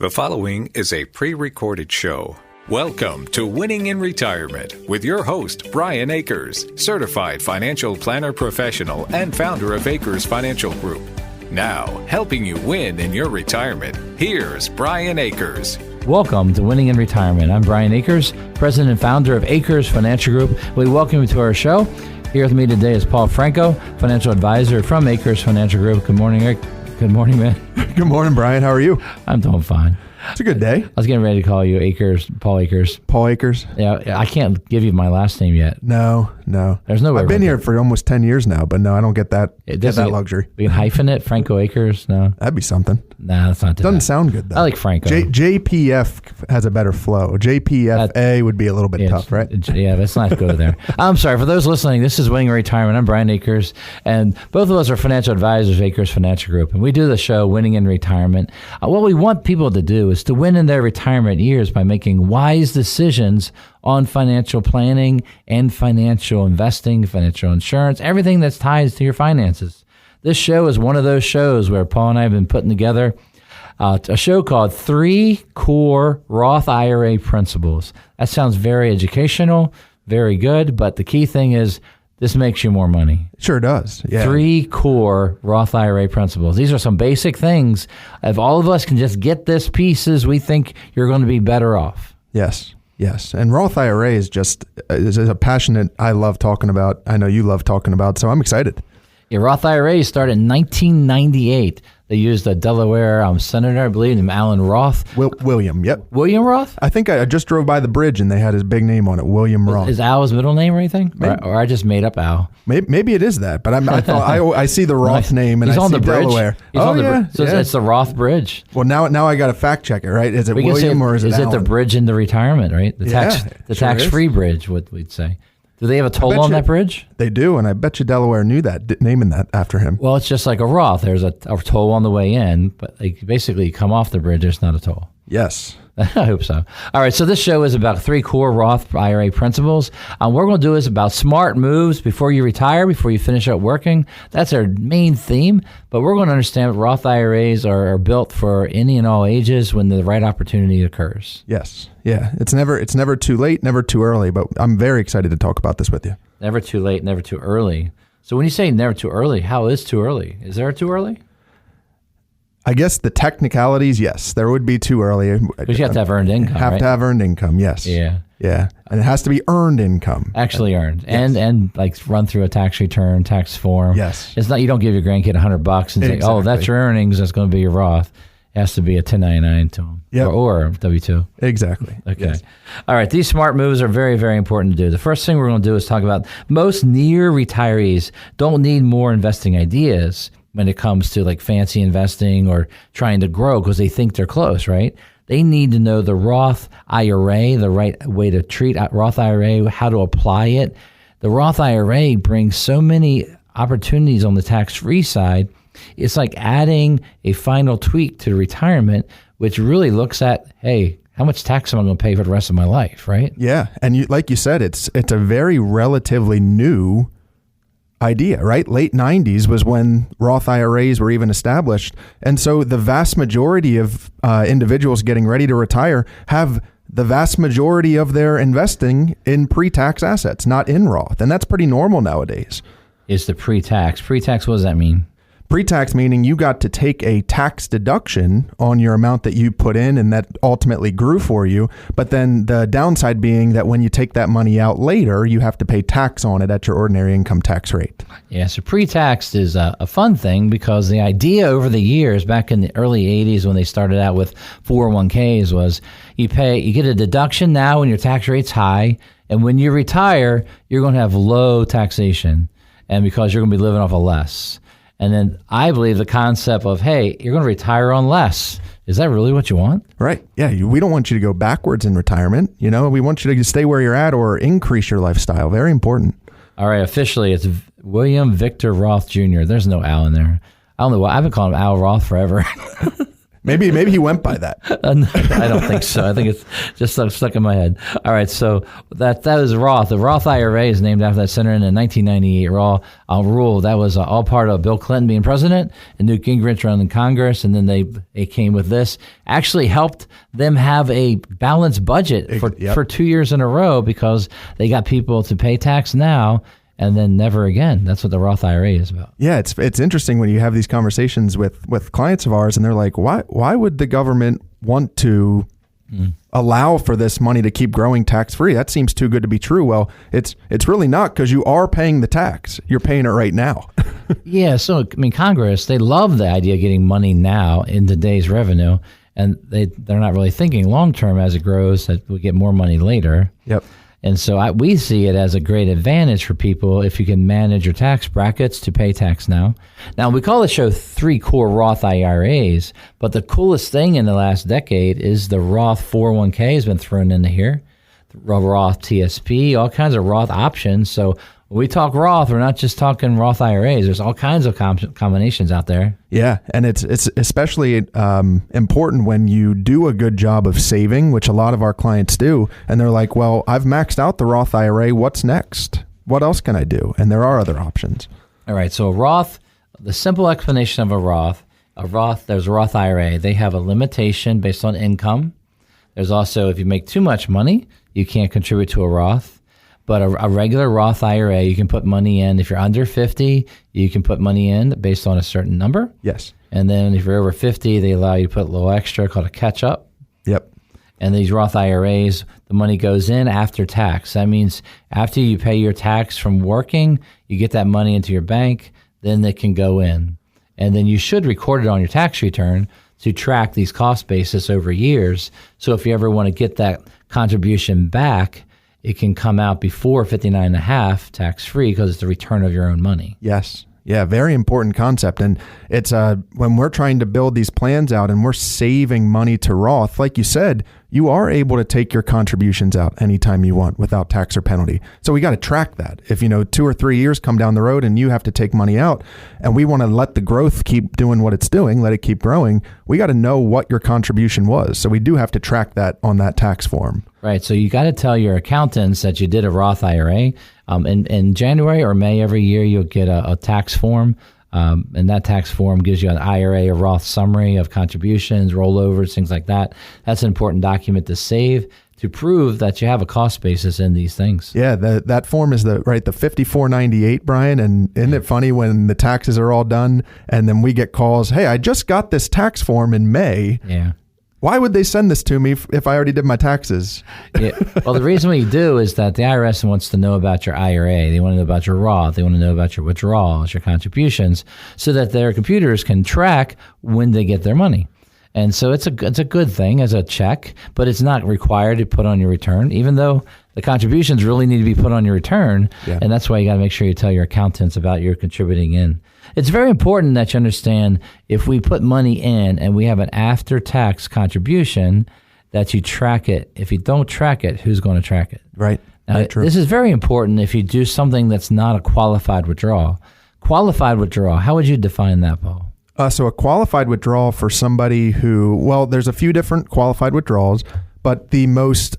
The following is a pre-recorded show. Welcome to Winning in Retirement with your host, Brian Akers, certified financial planner professional and founder of Akers Financial Group. Now, helping you win in your retirement, here's Brian Akers. Welcome to Winning in Retirement. I'm Brian Akers, president and founder of Akers Financial Group. We welcome you to our show. Here with me today is Paul Franco, financial advisor from Akers Financial Group. Good morning, Eric. Good morning, man. Good morning, Brian. How are you? I'm doing fine. It's a good day. I was getting ready to call you Akers, Paul Akers. Paul Akers? Yeah, I can't give you my last name yet. No. There's no way. I've been here for almost 10 years now, but no, I don't get that luxury. We can hyphen it, Franco Akers? No. That'd be something. Nah, that's not. Doesn't sound good, though. I like Franco. JPF has a better flow. JPFA would be a little bit tough, right? Yeah, let's not go there. I'm sorry. For those listening, this is Winning in Retirement. I'm Brian Akers, and both of us are financial advisors of Akers Financial Group, and we do the show Winning in Retirement. What we want people to do is to win in their retirement years by making wise decisions on financial planning and financial investing, financial insurance, everything that's tied to your finances. This show is one of those shows where Paul and I have been putting together a show called 3 Core Roth IRA Principles. That sounds very educational, very good, but the key thing is this makes you more money. It sure does. Yeah. 3 core Roth IRA principles. These are some basic things. If all of us can just get this pieces, we think you're going to be better off. Yes. And Roth IRA is a passion that I love talking about. I know you love talking about, so I'm excited. Yeah, Roth IRA started in 1998. They used a Delaware senator, I believe, named Alan Roth. William, yep. William Roth? I think I just drove by the bridge and they had his big name on it, William Roth. Is Al his middle name or anything? Or I just made up Al? Maybe it is that, but I thought I see the Roth name and He's I on see the bridge. Delaware. It's the Roth Bridge. Well, now I got to fact check it, right? Is it William or is it Alan? Is it the bridge into retirement, right? The tax-free bridge, what we'd say. Do they have a toll on that bridge? They do, and I bet you Delaware knew that, naming that after him. Well, it's just like a Roth. There's a toll on the way in, but they basically come off the bridge. There's not a toll. Yes. I hope so. All right, so this show is about 3 core Roth IRA principles. What we're going to do is about smart moves before you retire, before you finish up working. That's our main theme, but we're going to understand that Roth IRAs are built for any and all ages when the right opportunity occurs. Yes. Yeah. It's never too late, never too early, but I'm very excited to talk about this with you. Never too late, never too early. So when you say never too early, how is too early? Is there a too early? I guess the technicalities, yes. There would be too early. Because you have to have earned income, Have to have earned income, yes. Yeah. And it has to be earned income. Actually earned. Yes. And like run through a tax return, tax form. Yes. It's not, you don't give your grandkid $100 and say, oh, that's your earnings, that's going to be your Roth. It has to be a 1099 to them. Yep. Or W-2. Exactly. Okay. Yes. All right. These smart moves are very, very important to do. The first thing we're going to do is talk about most near retirees don't need more investing ideas when it comes to like fancy investing or trying to grow because they think they're close, right? They need to know the Roth IRA, the right way to treat Roth IRA, how to apply it. The Roth IRA brings so many opportunities on the tax-free side. It's like adding a final tweak to retirement, which really looks at, hey, how much tax am I going to pay for the rest of my life, right? Yeah. And like you said, it's a very relatively new idea, right? Late 90s was when Roth IRAs were even established. And so the vast majority of individuals getting ready to retire have the vast majority of their investing in pre-tax assets, not in Roth. And that's pretty normal nowadays. It's the pre-tax. Pre-tax, what does that mean? Pre-tax meaning you got to take a tax deduction on your amount that you put in and that ultimately grew for you. But then the downside being that when you take that money out later, you have to pay tax on it at your ordinary income tax rate. Yeah, so pre-tax is a fun thing because the idea over the years, back in the early 80s when they started out with 401ks was you get a deduction now when your tax rate's high, and when you retire, you're going to have low taxation, and because you're going to be living off of less. And then I believe the concept of, hey, you're going to retire on less. Is that really what you want? Right. Yeah. We don't want you to go backwards in retirement. We want you to stay where you're at or increase your lifestyle. Very important. All right. Officially, it's William Victor Roth Jr. There's no Al in there. I don't know why. I've been calling him Al Roth forever. Maybe he went by that. I don't think so. I think it's just stuck in my head. All right, so that is Roth. The Roth IRA is named after that center in the 1998 rule. That was all part of Bill Clinton being president and Newt Gingrich running Congress, and then they came with this. Actually helped them have a balanced budget for 2 years in a row because they got people to pay tax now and then never again. That's what the Roth IRA is about. Yeah, it's interesting when you have these conversations with clients of ours, and they're like, why would the government want to allow for this money to keep growing tax-free? That seems too good to be true. Well, it's really not, because you are paying the tax. You're paying it right now. Yeah, so I mean, Congress, they love the idea of getting money now in today's revenue, and they're not really thinking long-term as it grows that we'll get more money later. Yep. And so we see it as a great advantage for people if you can manage your tax brackets to pay tax now. Now, we call the show 3 Core Roth IRAs, but the coolest thing in the last decade is the Roth 401k has been thrown into here, Roth TSP, all kinds of Roth options. So when we talk Roth, we're not just talking Roth IRAs. There's all kinds of combinations out there. Yeah, and it's especially important when you do a good job of saving, which a lot of our clients do, and they're like, well, I've maxed out the Roth IRA. What's next? What else can I do? And there are other options. All right, so a Roth, the simple explanation of a Roth, there's a Roth IRA. They have a limitation based on income. There's also, if you make too much money, you can't contribute to a Roth. But a regular Roth IRA, you can put money in. If you're under 50, you can put money in based on a certain number. Yes. And then if you're over 50, they allow you to put a little extra called a catch-up. Yep. And these Roth IRAs, the money goes in after tax. That means after you pay your tax from working, you get that money into your bank, then it can go in. And then you should record it on your tax return to track these cost basis over years. So if you ever want to get that contribution back, it can come out before 59.5 tax-free because it's the return of your own money. Yes. Yeah, very important concept. And it's when we're trying to build these plans out and we're saving money to Roth, like you said, you are able to take your contributions out anytime you want without tax or penalty. So we got to track that. If 2 or 3 years come down the road and you have to take money out and we want to let the growth keep doing what it's doing, let it keep growing, we got to know what your contribution was. So we do have to track that on that tax form. Right. So you got to tell your accountants that you did a Roth IRA. In January or May every year, you'll get a tax form. And that tax form gives you an IRA or Roth summary of contributions, rollovers, things like that. That's an important document to save to prove that you have a cost basis in these things. Yeah, that form is the 5498, Brian. And isn't it funny when the taxes are all done and then we get calls, hey, I just got this tax form in May. Yeah. Why would they send this to me if I already did my taxes? Yeah. Well, the reason we do is that the IRS wants to know about your IRA. They want to know about your Roth. They want to know about your withdrawals, your contributions, so that their computers can track when they get their money. And so it's a good thing as a check, but it's not required to put on your return, even though the contributions really need to be put on your return. Yeah. And that's why you got to make sure you tell your accountants about your contributing in. It's very important that you understand if we put money in and we have an after-tax contribution, that you track it. If you don't track it, who's going to track it? Right. Now, this is very important if you do something that's not a qualified withdrawal. Qualified withdrawal, how would you define that, Paul? So a qualified withdrawal for somebody who, well, there's a few different qualified withdrawals, but the most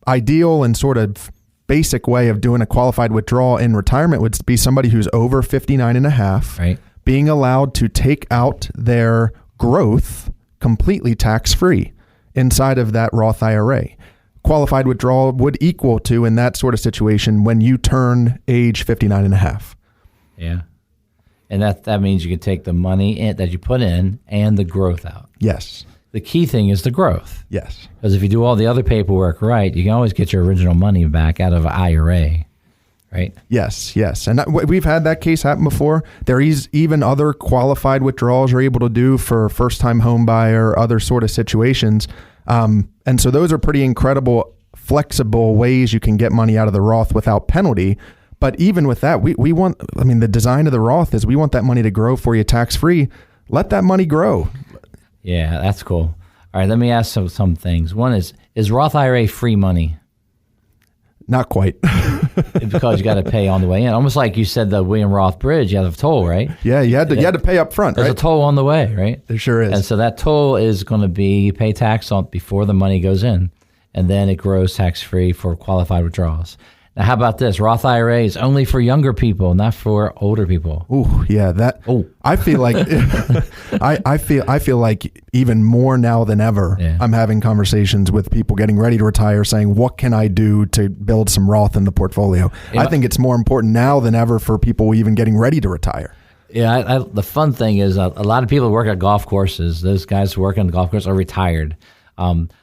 ideal and sort of basic way of doing a qualified withdrawal in retirement would be somebody who's over 59.5, right, being allowed to take out their growth completely tax-free inside of that Roth IRA. Qualified withdrawal would equal to, in that sort of situation, when you turn age 59.5. Yeah. And that means you can take the money that you put in and the growth out. Yes. The key thing is the growth. Yes. Because if you do all the other paperwork right, you can always get your original money back out of an IRA, right? Yes, yes. And we've had that case happen before. There is even other qualified withdrawals you're able to do for first-time home buyer, other sort of situations. And so those are pretty incredible, flexible ways you can get money out of the Roth without penalty. But even with that, we want, the design of the Roth is we want that money to grow for you tax-free. Let that money grow. Yeah, that's cool. All right, let me ask some things. One is Roth IRA free money? Not quite. because you got to pay on the way in. Almost like you said the William Roth Bridge, you have a toll, right? Yeah, you had to pay up front, There's right? a toll on the way, right? There sure is. And so that toll is going to be, you pay tax on before the money goes in, and then it grows tax-free for qualified withdrawals. Now, how about this? Roth IRA is only for younger people, not for older people. Ooh, yeah, that. Oh. I feel like I feel like even more now than ever, I'm having conversations with people getting ready to retire, saying, "What can I do to build some Roth in the portfolio?" I think it's more important now than ever for people even getting ready to retire. Yeah, the fun thing is a lot of people who work at golf courses, those guys who work on the golf course are retired.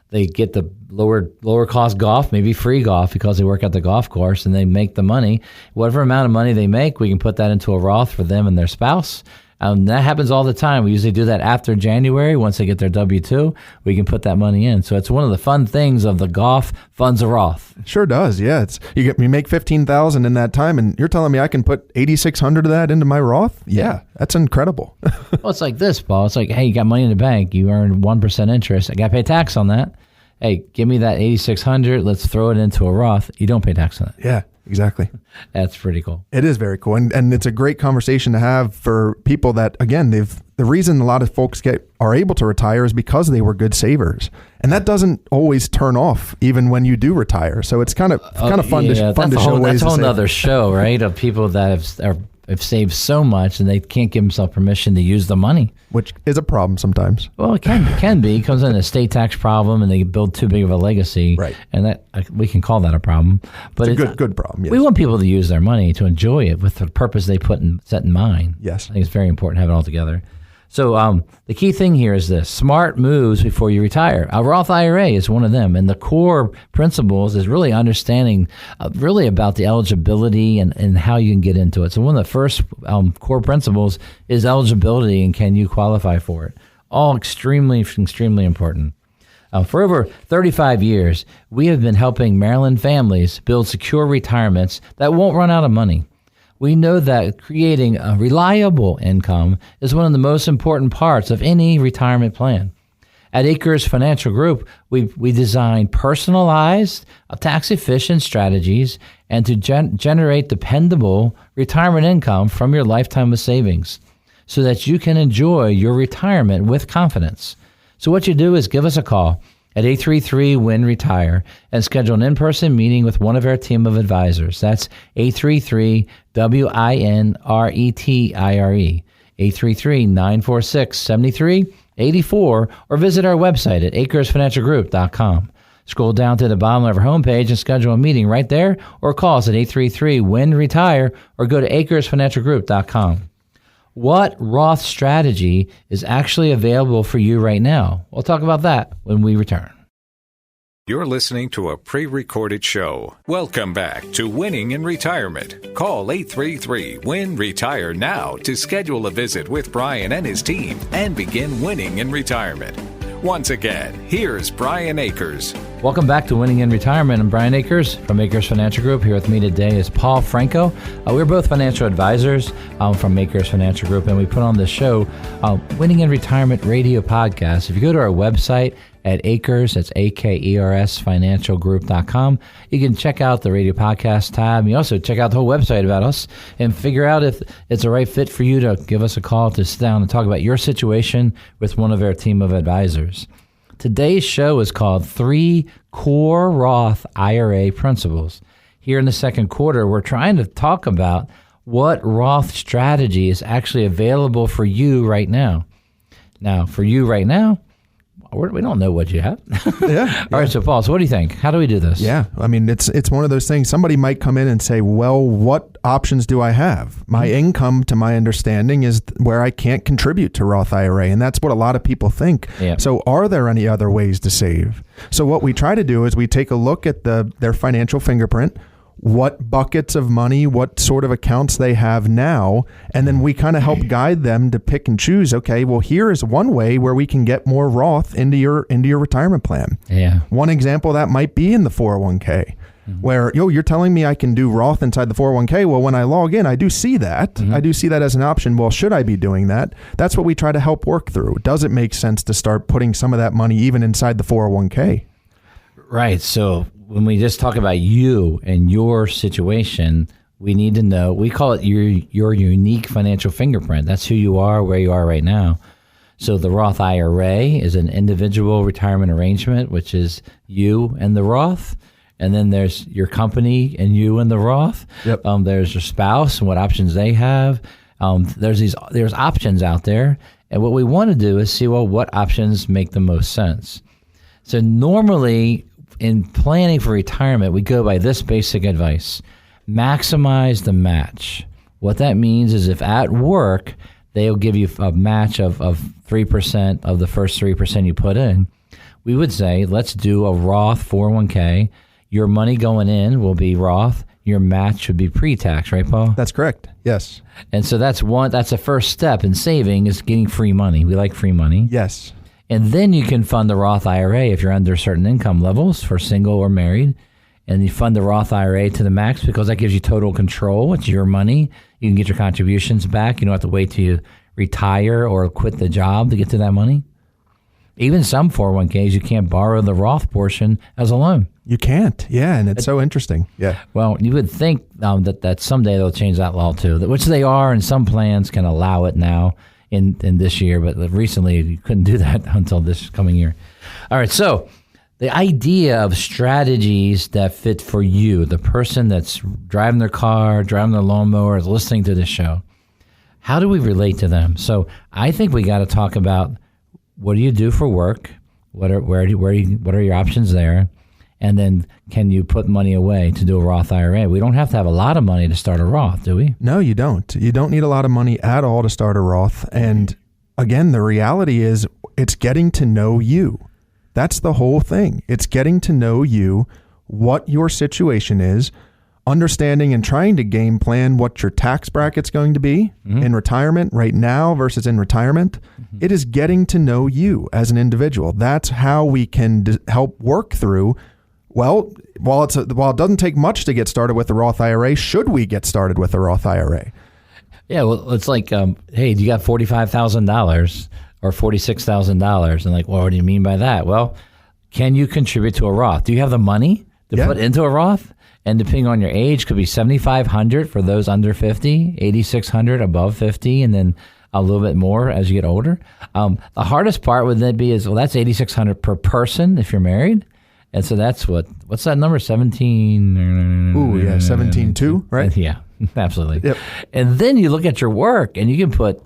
They get the lower cost golf, maybe free golf, because they work at the golf course and they make the money. Whatever amount of money they make, we can put that into a Roth for them and their spouse. That happens all the time. We usually do that after January. Once they get their W-2, we can put that money in. So it's one of the fun things of the golf funds of Roth. Sure does. Yeah, you make $15,000 in that time, and you're telling me I can put $8,600 of that into my Roth? Yeah, that's incredible. Well, it's like this, Paul. It's like, hey, you got money in the bank. You earn 1% interest. I got to pay tax on that. Hey, give me that $8,600. Let's throw it into a Roth. You don't pay tax on it. Yeah. Exactly. That's pretty cool. It is very cool. And it's a great conversation to have for people that, again, the reason a lot of folks are able to retire is because they were good savers. And that doesn't always turn off even when you do retire. So it's kind of fun to show ways to save. That's a whole other show, right? Of people that have saved so much and they can't give themselves permission to use the money. Which is a problem sometimes. Well, it can be. It comes in a state tax problem and they build too big of a legacy. Right. And that we can call that a problem. But it's a good problem, yes. We want people to use their money to enjoy it with the purpose they set in mind. Yes. I think it's very important to have it all together. So the key thing here is this: smart moves before you retire. A Roth IRA is one of them, and the core principles is really understanding really about the eligibility and how you can get into it. So one of the first core principles is eligibility and can you qualify for it. All extremely, extremely important. For over 35 years, we have been helping Maryland families build secure retirements that won't run out of money. We know that creating a reliable income is one of the most important parts of any retirement plan. At Akers Financial Group, we design personalized, tax-efficient strategies and to generate dependable retirement income from your lifetime of savings so that you can enjoy your retirement with confidence. So what you do is give us a call at 833-WIN-RETIRE and schedule an in-person meeting with one of our team of advisors. That's 833-WINRETIRE, 833-946-7384, or visit our website at akersfinancialgroup.com. Scroll down to the bottom of our homepage and schedule a meeting right there, or call us at 833-WIN-RETIRE, or go to akersfinancialgroup.com. What Roth strategy is actually available for you right now? We'll talk about that when we return. You're listening to a pre-recorded show. Welcome back to Winning in Retirement. Call 833-WIN-RETIRE now to schedule a visit with Brian and his team and begin winning in retirement. Once again, here's Brian Akers. Welcome back to Winning in Retirement. I'm Brian Akers from Akers Financial Group. Here with me today is Paul Franco. We're both financial advisors from Akers Financial Group, and we put on this show, Winning in Retirement Radio Podcast. If you go to our website at Akers, that's AKERS financialgroup.com, you can check out the radio podcast tab. You also check out the whole website about us and figure out if it's a right fit for you to give us a call to sit down and talk about your situation with one of our team of advisors. Today's show is called 3 Core Roth IRA Principles. Here in the second quarter, we're trying to talk about what Roth strategy is actually available for you right now. Now, for you right now, we don't know what you have. Yeah. All right, so Paul, so what do you think? How do we do this? Yeah, I mean, it's one of those things. Somebody might come in and say, well, what options do I have? My income, to my understanding, is where I can't contribute to Roth IRA, and that's what a lot of people think. Yeah. So are there any other ways to save? So what we try to do is we take a look at their financial fingerprint, what buckets of money, what sort of accounts they have now, and then we kind of help guide them to pick and choose. Okay, well, here is one way where we can get more Roth into your retirement plan. Yeah. One example that might be in the 401k, where you're telling me I can do Roth inside the 401k. Well, when I log in, I do see that. I do see that as an option. Well, should I be doing that? That's what we try to help work through. Does it make sense to start putting some of that money even inside the 401k? Right. So when we just talk about you and your situation, we need to know, we call it your unique financial fingerprint. That's who you are, where you are right now. So the Roth IRA is an individual retirement arrangement, which is you and the Roth. And then there's your company and you and the Roth. Yep. There's your spouse and what options they have. There's options out there. And what we want to do is see, well, what options make the most sense. So normally in planning for retirement, we go by this basic advice: maximize the match. What that means is if at work, they'll give you a match of 3% of the first 3% you put in, we would say, let's do a Roth 401k. Your money going in will be Roth. Your match should be pre-tax, right, Paul? That's correct. Yes. And so that's the first step in saving, is getting free money. We like free money. Yes. And then you can fund the Roth IRA if you're under certain income levels for single or married. And you fund the Roth IRA to the max because that gives you total control. It's your money. You can get your contributions back. You don't have to wait till you retire or quit the job to get to that money. Even some 401ks, you can't borrow the Roth portion as a loan. You can't. Yeah, and it's so interesting. Yeah. Well, you would think that someday they'll change that law too, which they are, and some plans can allow it now in this year, but recently you couldn't do that until this coming year. All right, so the idea of strategies that fit for you, the person that's driving their car, driving their lawnmower, is listening to this show, how do we relate to them? So I think we got to talk about, what do you do for work? What are your options there? And then can you put money away to do a Roth IRA? We don't have to have a lot of money to start a Roth, do we? No, you don't. You don't need a lot of money at all to start a Roth. And again, the reality is it's getting to know you. That's the whole thing. It's getting to know you, what your situation is, understanding and trying to game plan what your tax bracket's going to be in retirement right now versus in retirement. It is getting to know you as an individual. That's how we can help work through, well, while it doesn't take much to get started with the Roth IRA, should we get started with the Roth IRA? Yeah, well, it's like, hey, do you got $45,000 or $46,000? And like, well, what do you mean by that? Well, can you contribute to a Roth? Do you have the money to put into a Roth? And depending on your age, could be $7,500 for those under 50, $8,600 above 50, and then a little bit more as you get older. The hardest part would then be that's $8,600 per person if you're married. And so that's what's that number? 17. Ooh, yeah, 17.2, right? Yeah, absolutely. Yep. And then you look at your work, and you can put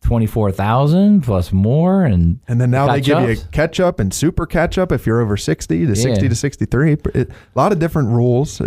24,000 plus more, and then now they give you a catch up and super catch up if you're over 60 to 60 to 63. A lot of different rules,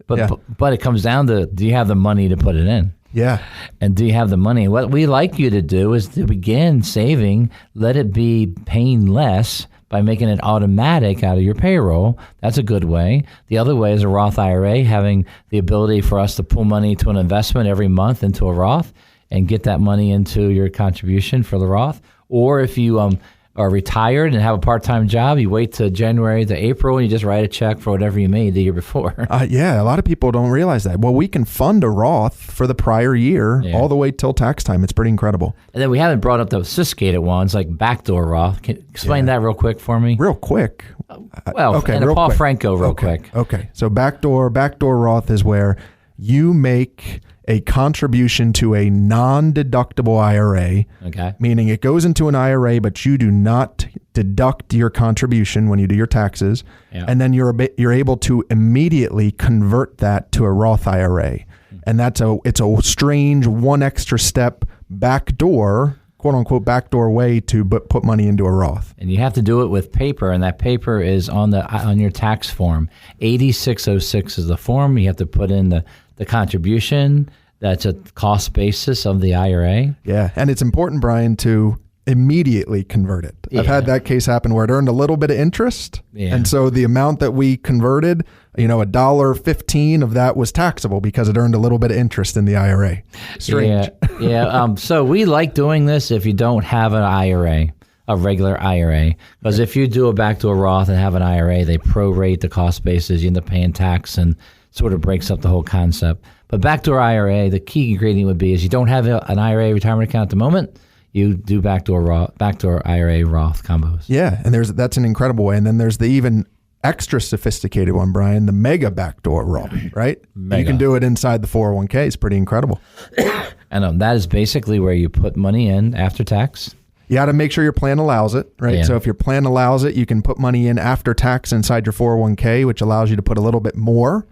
but it comes down to, do you have the money to put it in? Yeah. And do you have the money? What we like you to do is to begin saving. Let it be paying less by making it automatic out of your payroll. That's a good way. The other way is a Roth IRA, having the ability for us to pull money to an investment every month into a Roth and get that money into your contribution for the Roth. Or if you are retired and have a part-time job, you wait till January to April and you just write a check for whatever you made the year before. Yeah, a lot of people don't realize that. Well, we can fund a Roth for the prior year all the way till tax time. It's pretty incredible. And then we haven't brought up those sophisticated ones like backdoor Roth. Can you explain that real quick for me? Real quick. And Paul Franco real quick. Okay, so backdoor Roth is where you make a contribution to a non-deductible IRA, meaning it goes into an IRA, but you do not deduct your contribution when you do your taxes, and then you're able to immediately convert that to a Roth IRA, and it's a strange one extra step backdoor, quote unquote backdoor way to put money into a Roth. And you have to do it with paper, and that paper is on your tax form. 8606 is the form. You have to put in the contribution. That's a cost basis of the IRA. Yeah, and it's important, Brian, to immediately convert it. I've had that case happen where it earned a little bit of interest, and so the amount that we converted, $1.15 of that was taxable because it earned a little bit of interest in the IRA. Strange. So we like doing this if you don't have an IRA, a regular IRA, because if you do it back to a Roth and have an IRA, they prorate the cost basis. You end up paying tax, and sort of breaks up the whole concept. But backdoor IRA, the key ingredient would be is you don't have an IRA retirement account at the moment, you do backdoor IRA Roth combos. Yeah, and that's an incredible way. And then there's the even extra sophisticated one, Brian, the mega backdoor Roth, right? Mega. You can do it inside the 401k. It's pretty incredible. And that is basically where you put money in after tax. You got to make sure your plan allows it, right? Yeah. So if your plan allows it, you can put money in after tax inside your 401k, which allows you to put a little bit more.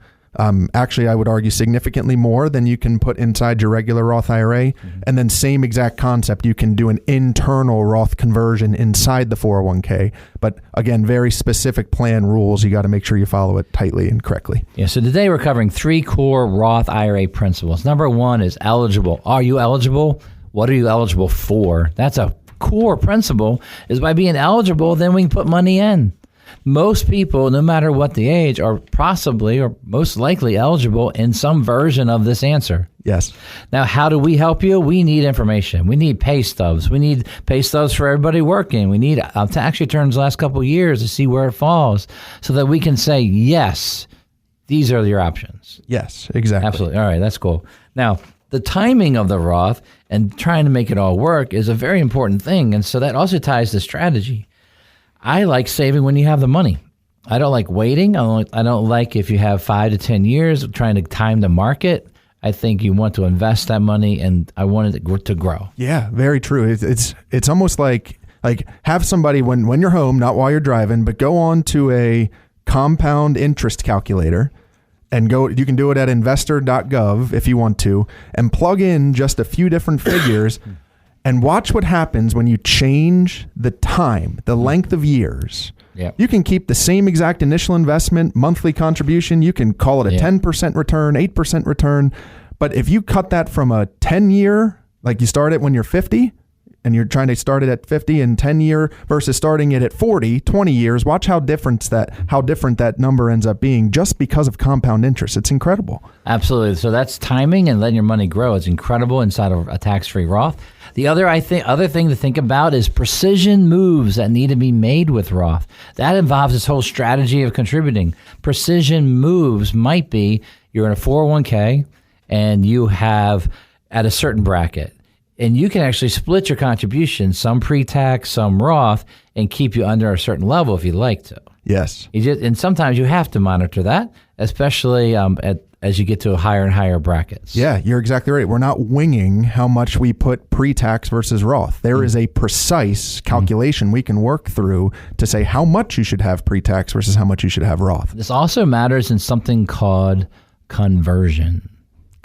Actually, I would argue significantly more than you can put inside your regular Roth IRA. Mm-hmm. And then same exact concept, you can do an internal Roth conversion inside the 401k. But again, very specific plan rules. You got to make sure you follow it tightly and correctly. Yeah, so today we're covering 3 core Roth IRA principles. Number 1 is eligible. Are you eligible? What are you eligible for? That's a core principle, is by being eligible, then we can put money in. Most people, no matter what the age, are possibly or most likely eligible in some version of this answer. Yes. Now, how do we help you? We need information. We need pay stubs. We need pay stubs for everybody working. We need tax returns the last couple of years to see where it falls so that we can say, yes, these are your options. Yes, exactly. Absolutely. All right, that's cool. Now, the timing of the Roth and trying to make it all work is a very important thing. And so that also ties to strategy. I like saving when you have the money. I don't like waiting. I don't like if you have 5 to 10 years trying to time the market. I think you want to invest that money, and I want it to grow. Yeah, very true. It's almost like have somebody when you're home, not while you're driving, but go on to a compound interest calculator and go. You can do it at investor.gov if you want to, and plug in just a few different figures. And watch what happens when you change the time, the length of years. Yep. You can keep the same exact initial investment, monthly contribution. You can call it a 10% return, 8% return. But if you cut that from a 10-year, like you start it when you're 50, and you're trying to start it at 50 and 10-year versus starting it at 40, 20 years, watch how different that number ends up being just because of compound interest. It's incredible. Absolutely. So that's timing and letting your money grow. It's incredible inside of a tax-free Roth. The other thing to think about is precision moves that need to be made with Roth. That involves this whole strategy of contributing. Precision moves might be you're in a 401k and you have at a certain bracket. And you can actually split your contribution, some pre-tax, some Roth, and keep you under a certain level if you'd like to. Yes. And sometimes you have to monitor that, especially as you get to higher and higher brackets. Yeah, you're exactly right. We're not winging how much we put pre-tax versus Roth. There is a precise calculation we can work through to say how much you should have pre-tax versus how much you should have Roth. This also matters in something called conversion.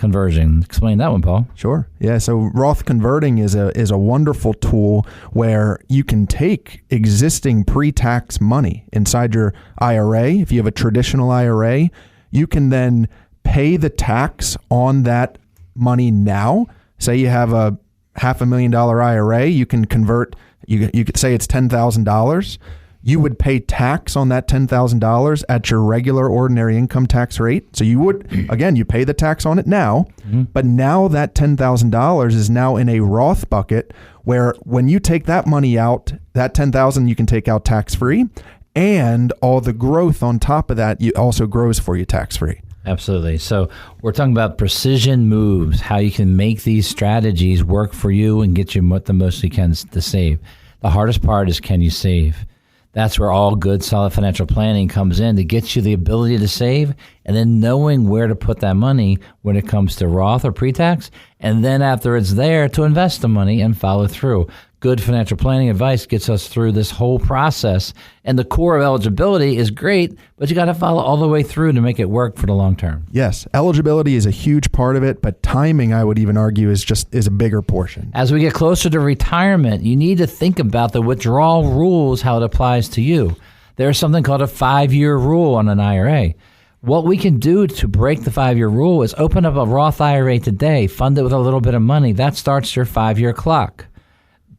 Explain that one, Paul. Sure. Yeah. So Roth converting is a wonderful tool where you can take existing pre-tax money inside your IRA. If you have a traditional IRA, you can then pay the tax on that money now. Say you have a $500,000 IRA, you can convert. You could say it's $10,000. You would pay tax on that $10,000 at your regular ordinary income tax rate. So you would, again, you pay the tax on it now, but now that $10,000 is now in a Roth bucket where when you take that money out, that $10,000 you can take out tax-free, and all the growth on top of that also grows for you tax-free. Absolutely. So we're talking about precision moves, how you can make these strategies work for you and get you the most you can to save. The hardest part is, can you save? That's where all good, solid financial planning comes in, to get you the ability to save and then knowing where to put that money when it comes to Roth or pre-tax, and then after it's there to invest the money and follow through. Good financial planning advice gets us through this whole process. And the core of eligibility is great, but you got to follow all the way through to make it work for the long term. Yes, eligibility is a huge part of it, but timing, I would even argue, is a bigger portion. As we get closer to retirement, you need to think about the withdrawal rules, how it applies to you. There's something called a 5-year rule on an IRA. What we can do to break the 5-year rule is open up a Roth IRA today, fund it with a little bit of money. That starts your 5-year clock.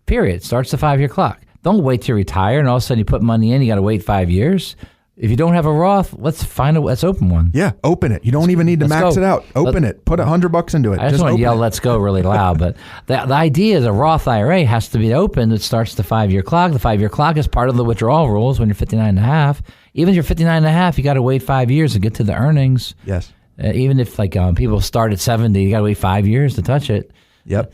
Period. Starts the 5-year clock. Don't wait till you retire and all of a sudden you put money in, you got to wait 5 years. If you don't have a Roth, let's open one. Yeah, open it. You don't even need to max it out. Open it. Put $100 into it. I just want to yell, let's go really loud. But the idea is a Roth IRA has to be open. It starts the 5-year clock. The 5-year clock is part of the withdrawal rules when you're 59 and a half. Even if you're 59 and a half, you got to wait 5 years to get to the earnings. Yes. Even if people start at 70, you got to wait 5 years to touch it. Yep.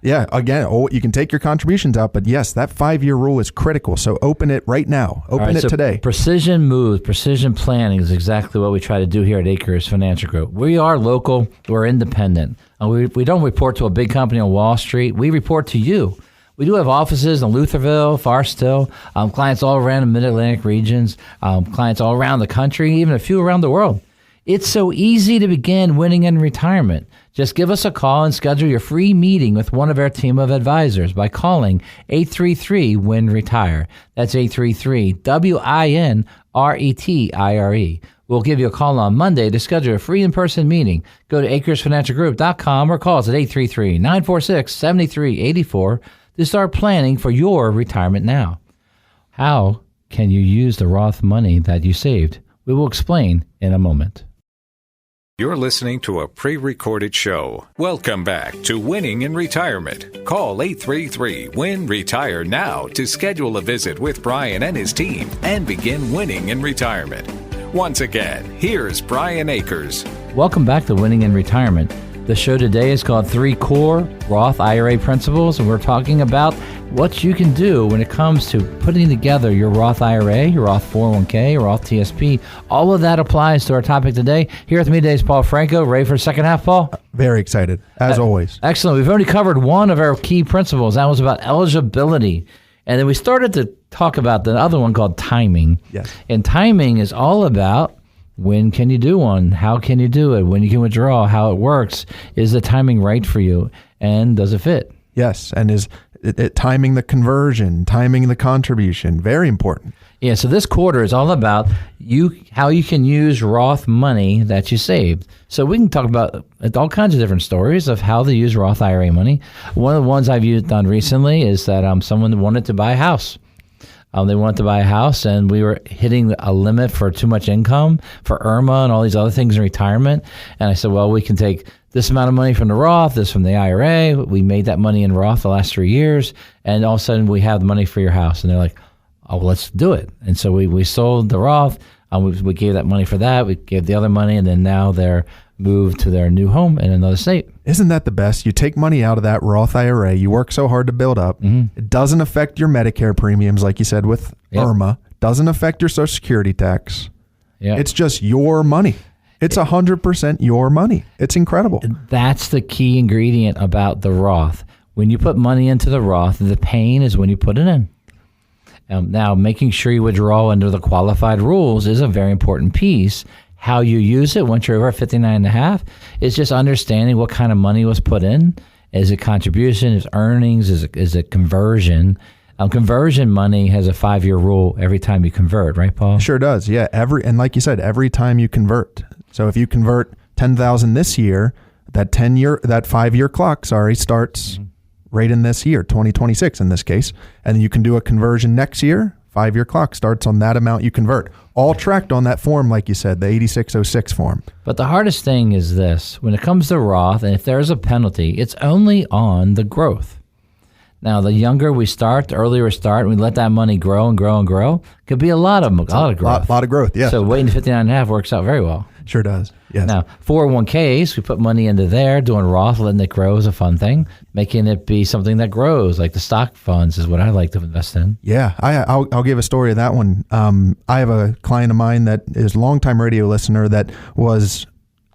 Yeah. Again, you can take your contributions out, but yes, that 5-year rule is critical. So open it right now. Open it today. Precision moves, precision planning is exactly what we try to do here at Akers Financial Group. We are local. We're independent. We don't report to a big company on Wall Street. We report to you. We do have offices in Lutherville, Forest Hill, clients all around the Mid-Atlantic regions, clients all around the country, even a few around the world. It's so easy to begin winning in retirement. Just give us a call and schedule your free meeting with one of our team of advisors by calling 833-WIN-RETIRE. That's 833-WIN-RETIRE. We'll give you a call on Monday to schedule a free in-person meeting. Go to AkersFinancialGroup.com or call us at 833-946-7384 to start planning for your retirement now. How can you use the Roth money that you saved? We will explain in a moment. You're listening to a pre-recorded show. Welcome back to Winning in Retirement. Call 833-WIN-RETIRE now to schedule a visit with Brian and his team and begin winning in retirement. Once again, here's Brian Akers. Welcome back to Winning in Retirement. The show today is called 3 Core Roth IRA Principles, and we're talking about what you can do when it comes to putting together your Roth IRA, your Roth 401k, your Roth TSP. All of that applies to our topic today. Here with me today is Paul Franco. Ready for the second half, Paul? Very excited, as always. Excellent. We've already covered one of our key principles. That was about eligibility. And then we started to talk about the other one called timing. Yes. And timing is all about when can you do one? How can you do it? When you can withdraw? How it works? Is the timing right for you? And does it fit? Yes. And is it timing the conversion, timing the contribution? Very important. Yeah. So this quarter is all about how you can use Roth money that you saved. So we can talk about all kinds of different stories of how to use Roth IRA money. One of the ones I've done recently is that someone wanted to buy a house. They wanted to buy a house, and we were hitting a limit for too much income for IRMA and all these other things in retirement. And I said, well, we can take this amount of money from the Roth, this from the IRA. We made that money in Roth the last 3 years, and all of a sudden we have the money for your house. And they're like, oh, well, let's do it. And so we sold the Roth. We gave that money for that. We gave the other money, and then now they're moved to their new home in another state. Isn't that the best? You take money out of that Roth IRA. You work so hard to build up. Mm-hmm. It doesn't affect your Medicare premiums, like you said, with IRMA. Doesn't affect your Social Security tax. Yep. It's just your money. It's 100% your money. It's incredible. That's the key ingredient about the Roth. When you put money into the Roth, the pain is when you put it in. Now, making sure you withdraw under the qualified rules is a very important piece. How you use it once you're over 59.5 is just understanding what kind of money was put in. Is it contribution? Is it earnings? Is it conversion? Conversion money has a 5-year rule every time you convert, right, Paul? Sure does. Yeah. And like you said, every time you convert. So if you convert 10,000 this year, that 5-year clock, starts right in this year, 2026 in this case. And you can do a conversion next year. 5-year clock starts on that amount you convert. All tracked on that form, like you said, the 8606 form. But the hardest thing is this. When it comes to Roth, and if there's a penalty, it's only on the growth. Now, the younger we start, the earlier we start, and we let that money grow and grow and grow, could be a lot of growth. A lot of growth, yeah. So waiting to 59.5 works out very well. Sure does, yes. Now, 401ks, we put money into there, doing Roth, letting it grow is a fun thing. Making it be something that grows, like the stock funds is what I like to invest in. Yeah, I'll give a story of that one. I have a client of mine that is a longtime radio listener that was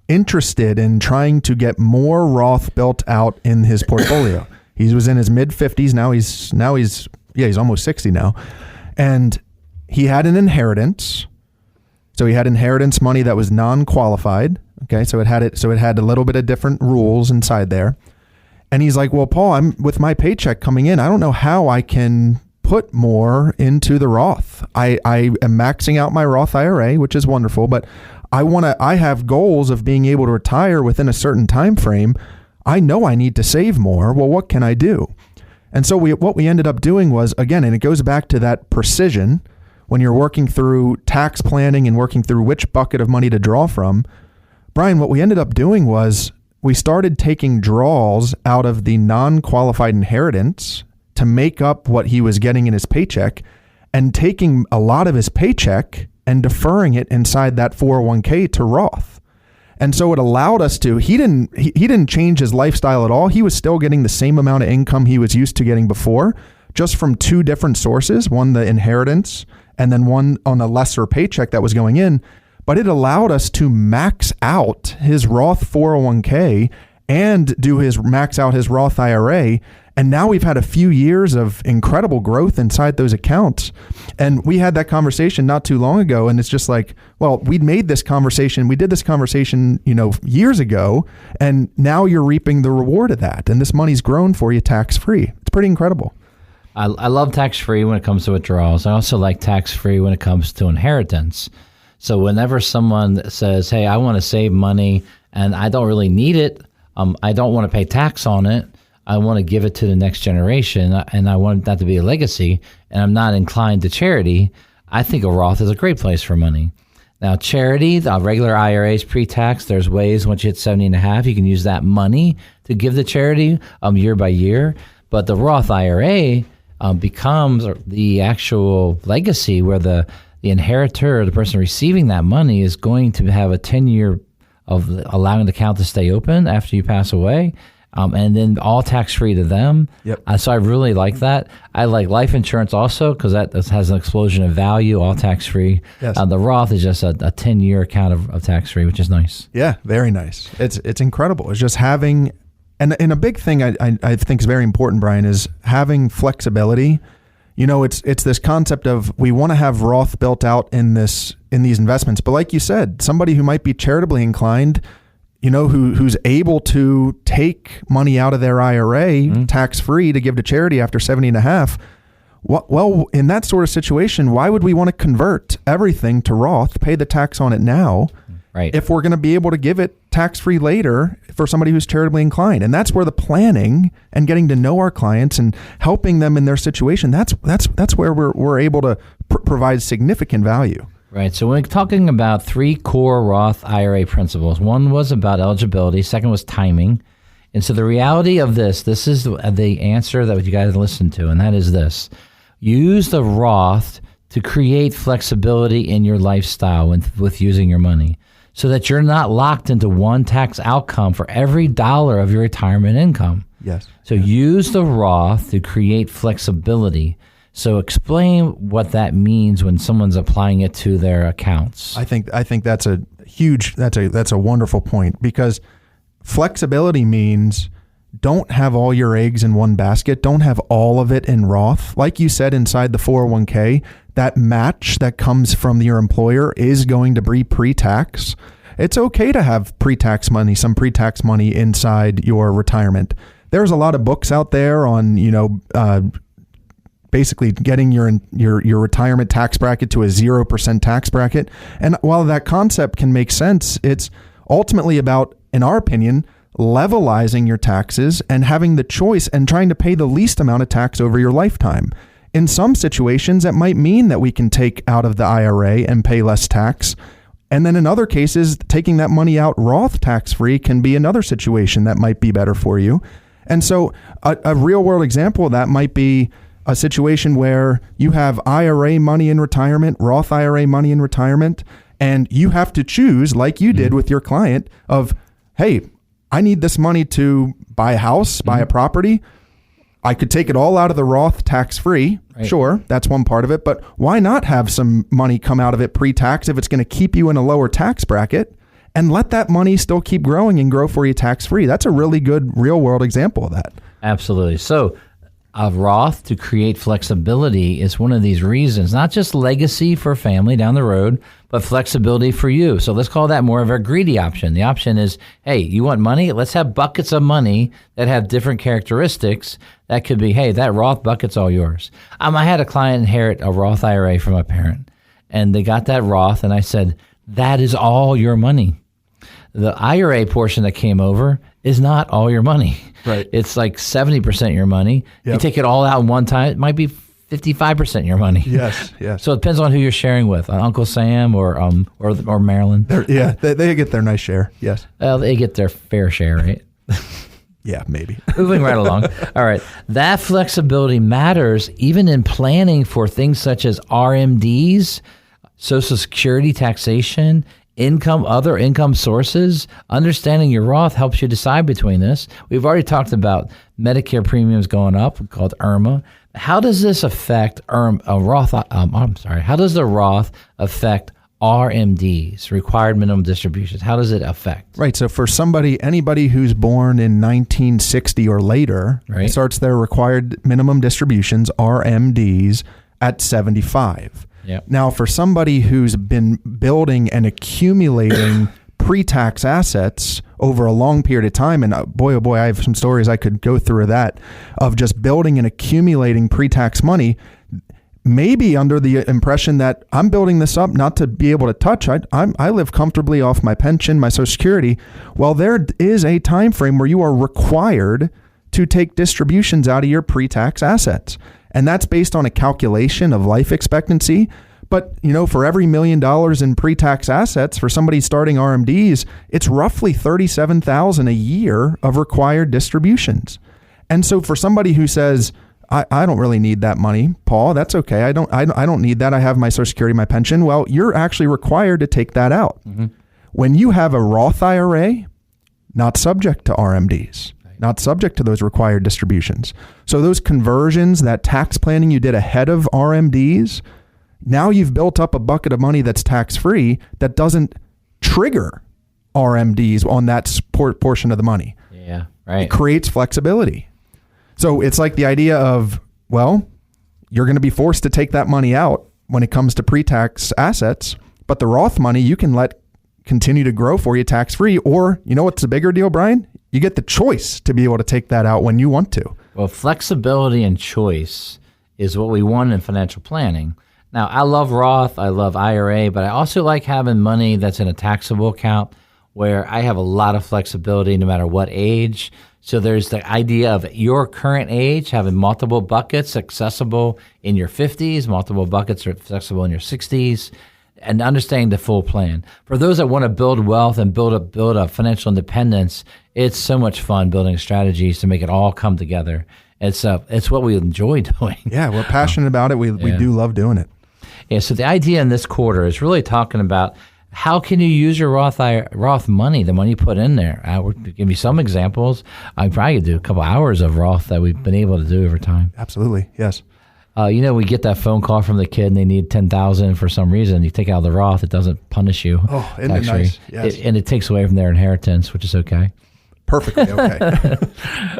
interested in trying to get more Roth built out in his portfolio. He was in his mid-50s. Now he's almost 60 now. And he had an inheritance. So he had inheritance money that was non-qualified. Okay, so it had a little bit of different rules inside there. And he's like, well, Paul, I'm with my paycheck coming in, I don't know how I can put more into the Roth. I am maxing out my Roth IRA, which is wonderful, but I have goals of being able to retire within a certain time frame. I know I need to save more. Well, what can I do? And so what we ended up doing was, again, and it goes back to that precision when you're working through tax planning and working through which bucket of money to draw from. Brian, what we ended up doing was we started taking draws out of the non-qualified inheritance to make up what he was getting in his paycheck, and taking a lot of his paycheck and deferring it inside that 401k to Roth. And so it allowed us to, he didn't change his lifestyle at all. He was still getting the same amount of income he was used to getting before, just from two different sources, one the inheritance and then one on a lesser paycheck that was going in. But it allowed us to max out his Roth 401k and max out his Roth IRA. And now we've had a few years of incredible growth inside those accounts. And we had that conversation not too long ago. And it's just like, well, we did this conversation, years ago, and now you're reaping the reward of that. And this money's grown for you tax-free. It's pretty incredible. I love tax-free when it comes to withdrawals. I also like tax-free when it comes to inheritance. So whenever someone says, hey, I want to save money and I don't really need it, I don't want to pay tax on it, I want to give it to the next generation, and I want that to be a legacy, and I'm not inclined to charity, I think a Roth is a great place for money. Now, charity, the regular IRAs pre-tax, there's ways once you hit 70 and a half, you can use that money to give the charity year by year. But the Roth IRA becomes the actual legacy where the inheritor, the person receiving that money, is going to have a 10-year of allowing the account to stay open after you pass away. And then all tax-free to them. Yep. So I really like that. I like life insurance also because that has an explosion of value, all tax-free. Yes. The Roth is just a 10-year account of tax-free, which is nice. Yeah, very nice. It's incredible. It's just having, and a big thing I think is very important, Brian, is having flexibility. It's this concept of we want to have Roth built out in these investments. But like you said, somebody who might be charitably inclined, who's able to take money out of their IRA tax-free to give to charity after 70 and a half. Well, in that sort of situation, why would we want to convert everything to Roth, pay the tax on it now, right, if we're going to be able to give it tax-free later for somebody who's charitably inclined? And that's where the planning and getting to know our clients and helping them in their situation, that's where we're able to provide significant value. Right. So we're talking about three core Roth IRA principles. One was about eligibility. Second was timing. And so the reality of this is the answer that you guys listen to, and that is this. Use the Roth to create flexibility in your lifestyle with using your money so that you're not locked into one tax outcome for every dollar of your retirement income. Yes. So use the Roth to create flexibility. So explain what that means when someone's applying it to their accounts. I think that's that's a wonderful point, because flexibility means don't have all your eggs in one basket. Don't have all of it in Roth. Like you said, inside the 401k, that match that comes from your employer is going to be pre-tax. It's okay to have some pre-tax money inside your retirement. There's a lot of books out there on, basically getting your retirement tax bracket to a 0% tax bracket. And while that concept can make sense, it's ultimately about, in our opinion, levelizing your taxes and having the choice and trying to pay the least amount of tax over your lifetime. In some situations, that might mean that we can take out of the IRA and pay less tax. And then in other cases, taking that money out Roth tax-free can be another situation that might be better for you. And so a real-world example of that might be a situation where you have IRA money in retirement, Roth IRA money in retirement, and you have to choose, like you did with your client, of, hey, I need this money to buy a house, buy a property. I could take it all out of the Roth tax-free. Right. Sure, that's one part of it. But why not have some money come out of it pre-tax if it's going to keep you in a lower tax bracket, and let that money still keep growing and grow for you tax-free? That's a really good real-world example of that. Absolutely. So a Roth to create flexibility is one of these reasons, not just legacy for family down the road, but flexibility for you. So let's call that more of a greedy option. The option is, hey, you want money? Let's have buckets of money that have different characteristics. That could be, hey, that Roth bucket's all yours. I had a client inherit a Roth IRA from a parent, and they got that Roth, and I said, that is all your money. The IRA portion that came over is not all your money. Right. It's like 70% your money. Yep. You take it all out in one time, it might be 55% your money. Yes, yes. So it depends on who you're sharing with, Uncle Sam or Marilyn. They get their nice share. Yes. They get their fair share, right? Yeah, maybe. Moving right along. All right. That flexibility matters even in planning for things such as RMDs, Social Security taxation, other income sources. Understanding your Roth helps you decide between this. We've already talked about Medicare premiums going up, called IRMA. How does this affect How does the Roth affect RMDs, required minimum distributions? How does it affect? Right. So for anybody who's born in 1960 or later, right, starts their required minimum distributions, RMDs, at 75. Yep. Now, for somebody who's been building and accumulating pre-tax assets over a long period of time, and boy, oh boy, I have some stories I could go through that, of just building and accumulating pre-tax money, maybe under the impression that I'm building this up not to be able to touch. I live comfortably off my pension, my Social Security. Well, there is a time frame where you are required to take distributions out of your pre-tax assets. And that's based on a calculation of life expectancy. But, for every $1 million in pre-tax assets, for somebody starting RMDs, it's roughly $37,000 a year of required distributions. And so for somebody who says, I don't really need that money, Paul, that's okay. I don't need that. I have my Social Security, my pension. Well, you're actually required to take that out. Mm-hmm. When you have a Roth IRA, not subject to RMDs. Not subject to those required distributions. So those conversions, that tax planning you did ahead of RMDs, now you've built up a bucket of money that's tax-free that doesn't trigger RMDs on that portion of the money. Yeah, right. It creates flexibility. So it's like the idea of, well, you're going to be forced to take that money out when it comes to pre-tax assets, but the Roth money you can let continue to grow for you tax-free. Or, what's the bigger deal, Brian? You get the choice to be able to take that out when you want to. Well, flexibility and choice is what we want in financial planning. Now, I love Roth, I love IRA, but I also like having money that's in a taxable account where I have a lot of flexibility no matter what age. So there's the idea of your current age, having multiple buckets accessible in your 50s, multiple buckets are accessible in your 60s, and understanding the full plan. For those that want to build wealth and build up financial independence, it's so much fun building strategies to make it all come together. It's what we enjoy doing. Yeah, we're passionate about it. We do love doing it. Yeah, so the idea in this quarter is really talking about how can you use your Roth money, the money you put in there. I would give you some examples. I probably could do a couple hours of Roth that we've been able to do over time. Absolutely, yes. We get that phone call from the kid and they need $10,000 for some reason. You take out the Roth, it doesn't punish you. Oh, isn't it nice? Yes. And it takes away from their inheritance, which is okay. Perfectly okay.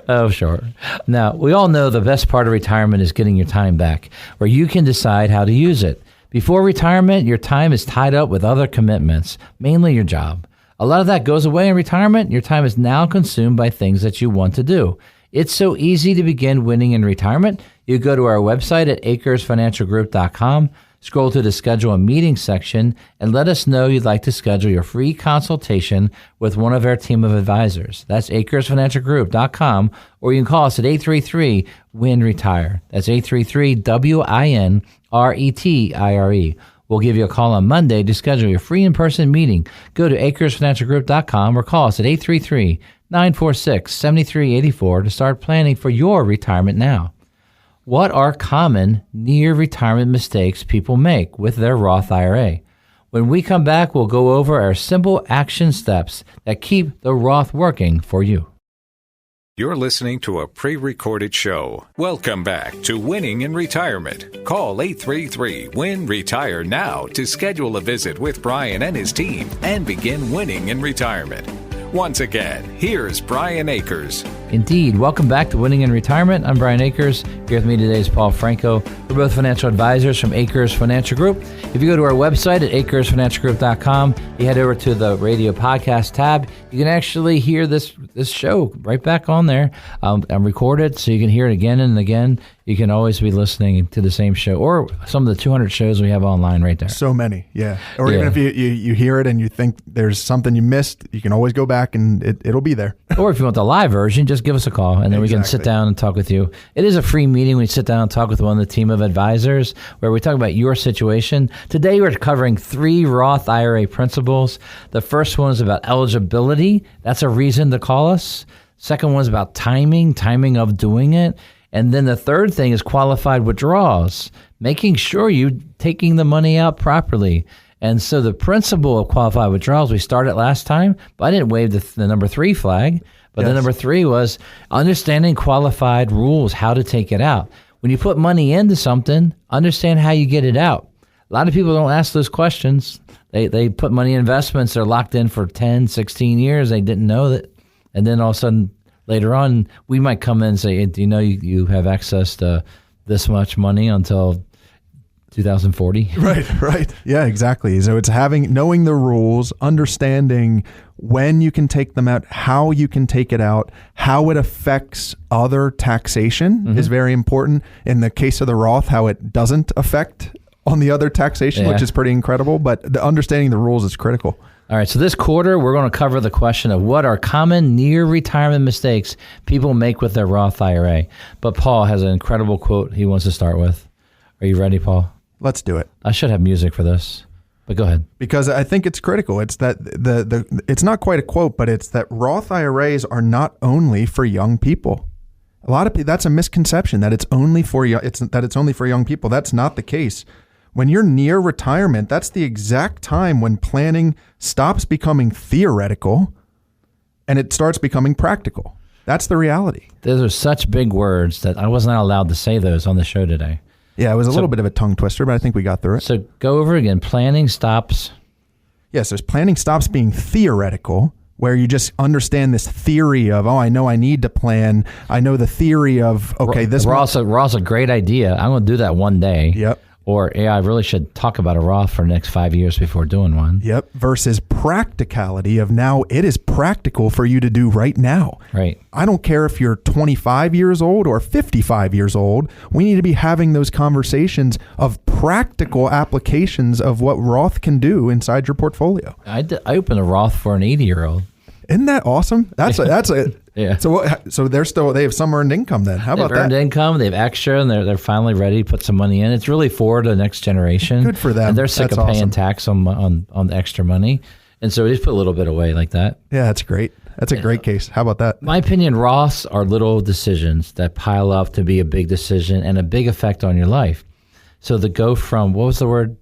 Oh, sure. Now, we all know the best part of retirement is getting your time back, where you can decide how to use it. Before retirement, your time is tied up with other commitments, mainly your job. A lot of that goes away in retirement. Your time is now consumed by things that you want to do. It's so easy to begin winning in retirement. You go to our website at akersfinancialgroup.com, scroll to the schedule a meeting section, and let us know you'd like to schedule your free consultation with one of our team of advisors. That's akersfinancialgroup.com, or you can call us at 833-WIN-RETIRE. That's 833-WIN-RETIRE. We'll give you a call on Monday to schedule your free in-person meeting. Go to akersfinancialgroup.com or call us at 833-946-7384 to start planning for your retirement now. What are common near-retirement mistakes people make with their Roth IRA? When we come back, we'll go over our simple action steps that keep the Roth working for you. You're listening to a pre-recorded show. Welcome back to Winning in Retirement. Call 833-WIN-RETIRE now to schedule a visit with Brian and his team and begin winning in retirement. Once again, here's Brian Akers. Indeed. Welcome back to Winning in Retirement. I'm Brian Akers. Here with me today is Paul Franco. We're both financial advisors from Akers Financial Group. If you go to our website at akersfinancialgroup.com, you head over to the radio podcast tab, you can actually hear this show right back on there. I'm recorded, so you can hear it again and again. You can always be listening to the same show or some of the 200 shows we have online right there. So many, yeah. Or even if you hear it and you think there's something you missed, you can always go back and it'll be there. Or if you want the live version, just give us a call and then we can sit down and talk with you. It is a free meeting. We sit down and talk with one of the team of advisors where we talk about your situation. Today we're covering 3 Roth IRA principles. The first one is about eligibility. That's a reason to call us. Second one is about timing of doing it. And then the third thing is qualified withdrawals, making sure you're taking the money out properly. And so the principle of qualified withdrawals, we started last time, but I didn't wave the number 3 flag. But Yes. the number 3 was understanding qualified rules, how to take it out. When you put money into something, understand how you get it out. A lot of people don't ask those questions. They put money in investments. They're locked in for 10, 16 years. They didn't know that. And then all of a sudden, later on, we might come in and say, do you know you have access to this much money until 2040? Right. Yeah, exactly. So it's knowing the rules, understanding when you can take them out, how you can take it out, how it affects other taxation is very important. In the case of the Roth, how it doesn't affect on the other taxation, which is pretty incredible. But understanding the rules is critical. All right, so this quarter, we're going to cover the question of what are common near-retirement mistakes people make with their Roth IRA. But Paul has an incredible quote he wants to start with. Are you ready, Paul? Let's do it. I should have music for this, but go ahead. Because I think it's critical. It's that it's not quite a quote, but it's that Roth IRAs are not only for young people. A lot of people, that's a misconception that it's only for young people. That's not the case. When you're near retirement, that's the exact time when planning stops becoming theoretical and it starts becoming practical. That's the reality. Those are such big words that I was not allowed to say those on the show today. Yeah, it was a little bit of a tongue twister, but I think we got through it. So go over again. Planning stops. Yes, planning stops being theoretical, where you just understand this theory of, I know I need to plan. I know the theory of, this Roth's a great idea. I'm going to do that one day. Yep. Or, I really should talk about a Roth for the next 5 years before doing one. Yep. Versus practicality of now it is practical for you to do right now. Right. I don't care if you're 25 years old or 55 years old. We need to be having those conversations of practical applications of what Roth can do inside your portfolio. I opened a Roth for an 80-year-old. Isn't that awesome? That's a Yeah. So they have some earned income then. How about that? Earned income, they have extra, and they're finally ready to put some money in. It's really for the next generation. Good for them. And they're sick That's of paying awesome. tax on the extra money, and so they just put a little bit away like that. Yeah, that's great. That's a great case. How about that? My opinion, Roths are little decisions that pile up to be a big decision and a big effect on your life. So to go from, what was the word?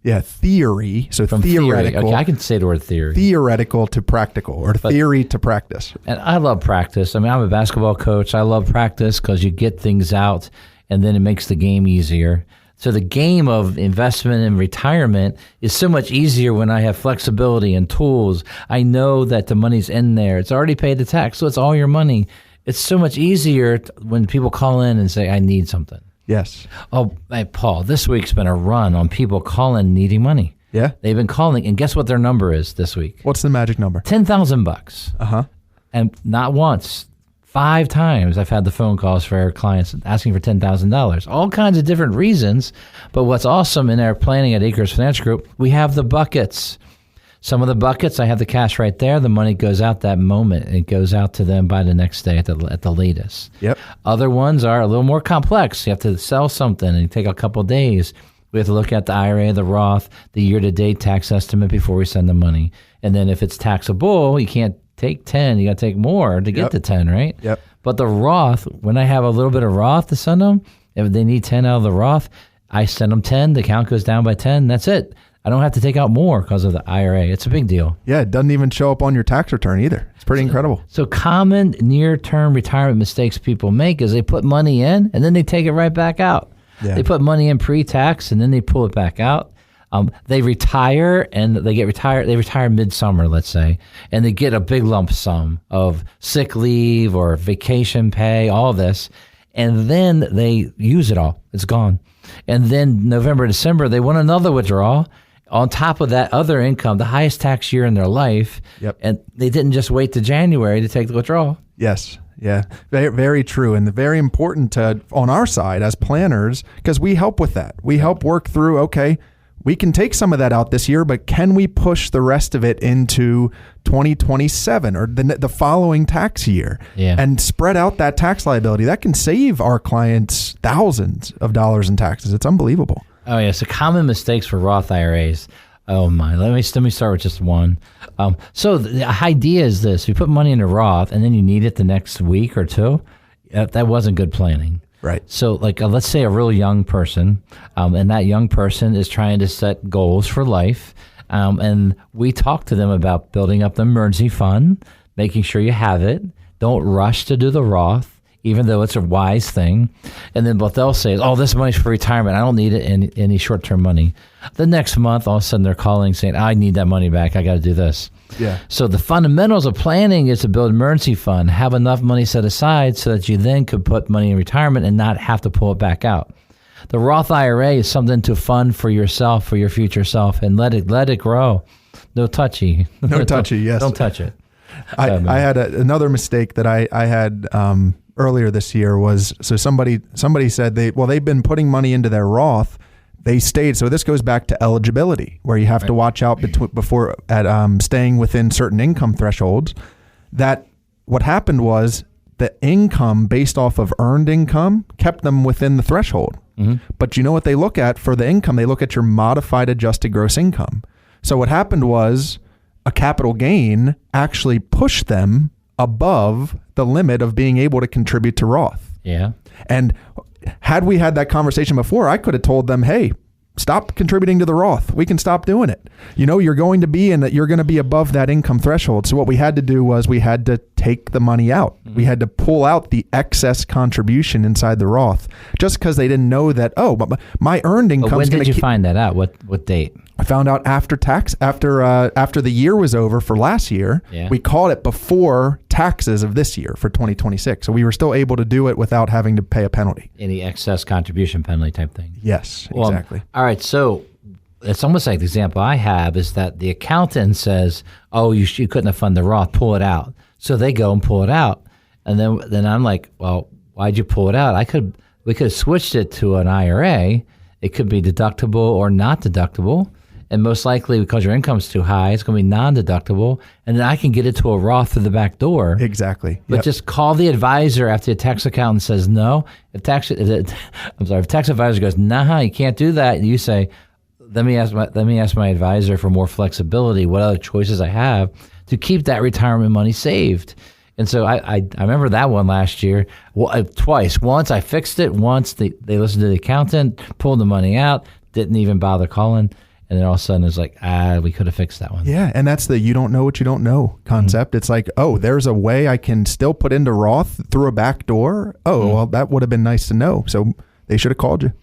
Yeah, theory. So From theoretical. Theory. Okay, I can say the word theory. Theoretical to practical, or theory to practice. And I love practice. I mean, I'm a basketball coach. I love practice because you get things out and then it makes the game easier. So the game of investment and retirement is so much easier when I have flexibility and tools. I know that the money's in there. It's already paid the tax, so it's all your money. It's so much easier when people call in and say, I need something. Yes. Oh, hey, Paul, this week's been a run on people calling needing money. Yeah. They've been calling, and guess what their number is this week? What's the magic number? $10,000. Uh-huh. And not once, 5 times I've had the phone calls for our clients asking for $10,000. All kinds of different reasons. But what's awesome in our planning at Akers Financial Group, we have the buckets. Some of the buckets, I have the cash right there. The money goes out that moment. It goes out to them by the next day at the latest. Yep. Other ones are a little more complex. You have to sell something and take a couple of days. We have to look at the IRA, the Roth, the year-to-date tax estimate before we send the money. And then if it's taxable, you can't take 10. You got to take more to get to 10, right? Yep. But the Roth, when I have a little bit of Roth to send them, if they need 10 out of the Roth, I send them 10. The count goes down by 10. That's it. I don't have to take out more because of the IRA. It's a big deal. Yeah, it doesn't even show up on your tax return either. It's pretty incredible. So common near-term retirement mistakes people make is they put money in and then they take it right back out. Yeah. They put money in pre-tax and then they pull it back out. They retire and they retire midsummer, let's say, and they get a big lump sum of sick leave or vacation pay, all this, and then they use it all. It's gone. And then November, December, they want another withdrawal on top of that other income, the highest tax year in their life. Yep. And they didn't just wait to January to take the withdrawal. Yes. Yeah. Very, very true. And very important on our side as planners, because we help with that. We help work through, okay, we can take some of that out this year, but can we push the rest of it into 2027 or the following tax year and spread out that tax liability? That can save our clients thousands of dollars in taxes. It's unbelievable. Oh, yeah. So common mistakes for Roth IRAs. Oh, my. Let me start with just one. So the idea is this. You put money in a Roth and then you need it the next week or two. That wasn't good planning. Right. So like, let's say a real young person, and that young person is trying to set goals for life. And we talk to them about building up the emergency fund, making sure you have it. Don't rush to do the Roth, even though it's a wise thing. And then what they'll say is, oh, this money's for retirement. I don't need it in any short-term money. The next month, all of a sudden, they're calling saying, I need that money back. I got to do this. Yeah. So the fundamentals of planning is to build an emergency fund, have enough money set aside so that you then could put money in retirement and not have to pull it back out. The Roth IRA is something to fund for yourself, for your future self, and let it grow. No touchy. No touchy, yes. Don't touch it. I had another mistake that I had earlier this year was, so somebody said they've been putting money into their Roth. They stayed. So this goes back to eligibility, where you have to watch out before at staying within certain income thresholds. That what happened was the income based off of earned income kept them within the threshold. Mm-hmm. But you know what they look at for the income? They look at your modified adjusted gross income. So what happened was a capital gain actually pushed them above the limit of being able to contribute to Roth. Yeah. And had we had that conversation before, I could have told them, hey, stop contributing to the Roth. We can stop doing it. You know, you're going to be above that income threshold. So what we had to do was we had to take the money out. Mm-hmm. We had to pull out the excess contribution inside the Roth, just because they didn't know that, but my earned income. When did you find that out? What date? I found out after the year was over for last year. Yeah. We caught it before taxes of this year for 2026. So we were still able to do it without having to pay a penalty. Any excess contribution penalty type thing. Yes, exactly. All right. So it's almost like the example I have is that the accountant says, oh, you couldn't have funded the Roth, pull it out. So they go and pull it out. And then I'm like, well, why'd you pull it out? We could have switched it to an IRA. It could be deductible or not deductible. And most likely, because your income's too high, it's going to be non-deductible. And then I can get it to a Roth through the back door. Exactly. But just call the advisor after the tax accountant says no. If tax advisor goes, nah, you can't do that. And you say, let me ask my advisor for more flexibility. What other choices I have to keep that retirement money saved? And so I remember that one last year, twice. Once I fixed it. Once they listened to the accountant, pulled the money out, didn't even bother calling. And then all of a sudden it's like, we could have fixed that one. Yeah, and that's the you don't know what you don't know concept. Mm-hmm. It's like, there's a way I can still put into Roth through a back door. Well, that would have been nice to know. So they should have called you.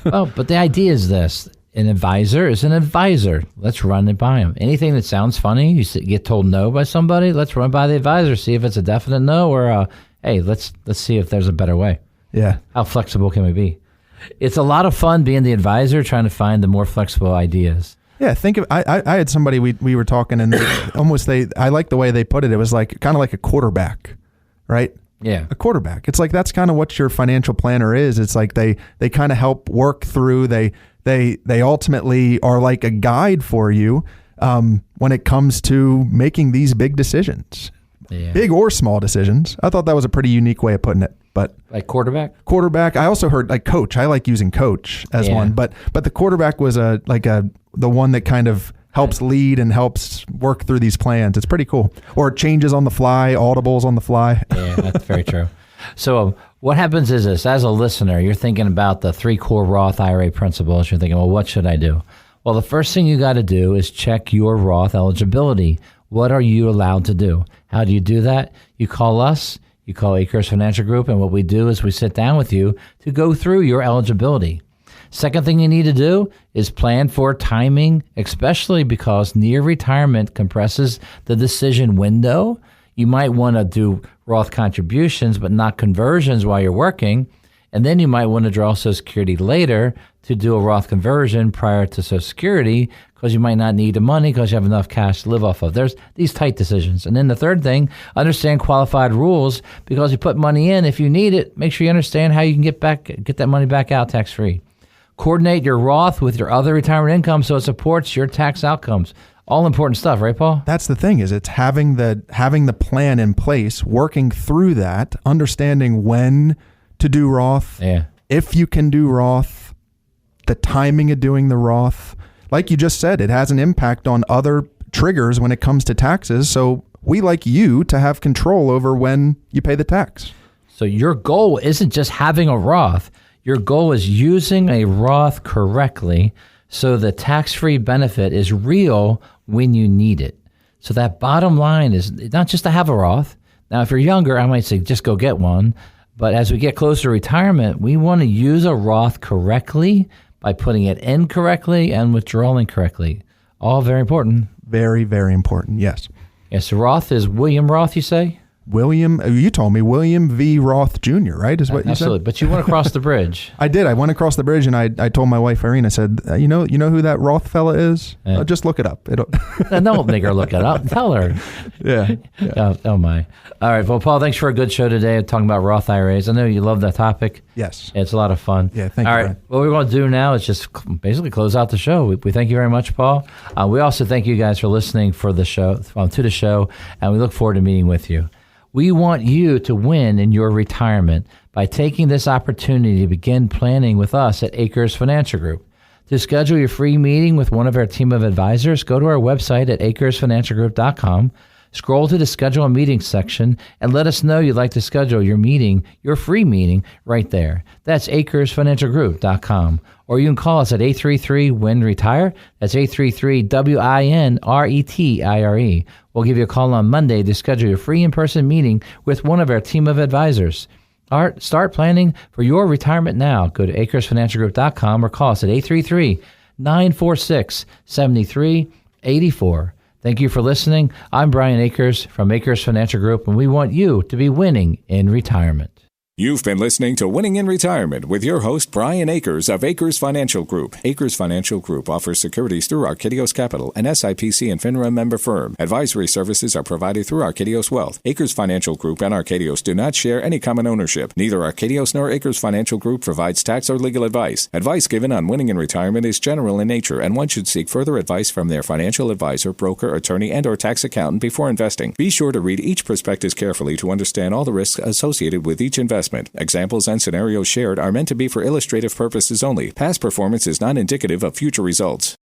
But the idea is this. An advisor is an advisor. Let's run it by him. Anything that sounds funny, you get told no by somebody, let's run by the advisor, see if it's a definite no, or hey, let's see if there's a better way. Yeah. How flexible can we be? It's a lot of fun being the advisor, trying to find the more flexible ideas. Yeah, I had somebody we were talking, and I like the way they put it. It was like kind of like a quarterback, right? Yeah, a quarterback. It's like that's kind of what your financial planner is. It's like they kind of help work through. They ultimately are like a guide for you when it comes to making these big decisions, big or small decisions. I thought that was a pretty unique way of putting it. But like quarterback. I also heard like coach. I like using coach as one, but the quarterback was the one that kind of helps lead and helps work through these plans. It's pretty cool. Or changes on the fly, audibles on the fly. Yeah, that's very true. So what happens is this: as a listener, you're thinking about the 3 core Roth IRA principles. You're thinking, well, what should I do? Well, the first thing you got to do is check your Roth eligibility. What are you allowed to do? How do you do that? You call us. You call Akers Financial Group, and what we do is we sit down with you to go through your eligibility. Second thing you need to do is plan for timing, especially because near retirement compresses the decision window. You might want to do Roth contributions, but not conversions while you're working. And then you might want to draw Social Security later to do a Roth conversion prior to Social Security, because you might not need the money because you have enough cash to live off of. There's these tight decisions. And then the third thing, understand qualified rules, because you put money in. If you need it, make sure you understand how you can get that money back out tax-free. Coordinate your Roth with your other retirement income so it supports your tax outcomes. All important stuff, right, Paul? That's the thing, is it's having the plan in place, working through that, understanding when to do Roth, if you can do Roth, the timing of doing the Roth. Like you just said, it has an impact on other triggers when it comes to taxes. So we like you to have control over when you pay the tax. So your goal isn't just having a Roth. Your goal is using a Roth correctly so the tax-free benefit is real when you need it. So that bottom line is not just to have a Roth. Now, if you're younger, I might say just go get one. But as we get closer to retirement, we want to use a Roth correctly by putting it in correctly and withdrawing correctly. All very important. Very, very important, yes. Yes, the Roth is William Roth, you say? You told me William V. Roth Jr., right, is what you Absolutely. said? But you went across the bridge. I did. I went across the bridge, and I told my wife, Irene, I said, you know who that Roth fella is? Just look it up. Don't make her look it up. Tell her. Yeah. Oh, my. All right. Well, Paul, thanks for a good show today talking about Roth IRAs. I know you love that topic. Yes. It's a lot of fun. Yeah, thank you. All right. Brian. What we're going to do now is just basically close out the show. We thank you very much, Paul. We also thank you guys for listening to the show, and we look forward to meeting with you. We want you to win in your retirement by taking this opportunity to begin planning with us at Akers Financial Group. To schedule your free meeting with one of our team of advisors, go to our website at akersfinancialgroup.com, scroll to the Schedule a Meeting section, and let us know you'd like to schedule your free meeting right there. That's akersfinancialgroup.com. Or you can call us at 833-WIN-RETIRE. That's 833-WIN-RETIRE. We'll give you a call on Monday to schedule your free in-person meeting with one of our team of advisors. Start planning for your retirement now. Go to akersfinancialgroup.com or call us at 833-946-7384. Thank you for listening. I'm Brian Akers from Akers Financial Group, and we want you to be winning in retirement. You've been listening to Winning in Retirement with your host, Brian Akers of Akers Financial Group. Akers Financial Group offers securities through Archedios Capital, an SIPC and FINRA member firm. Advisory services are provided through Archedios Wealth. Akers Financial Group and Archedios do not share any common ownership. Neither Archedios nor Akers Financial Group provides tax or legal advice. Advice given on winning in retirement is general in nature, and one should seek further advice from their financial advisor, broker, attorney, and/or tax accountant before investing. Be sure to read each prospectus carefully to understand all the risks associated with each investment. Examples and scenarios shared are meant to be for illustrative purposes only. Past performance is not indicative of future results.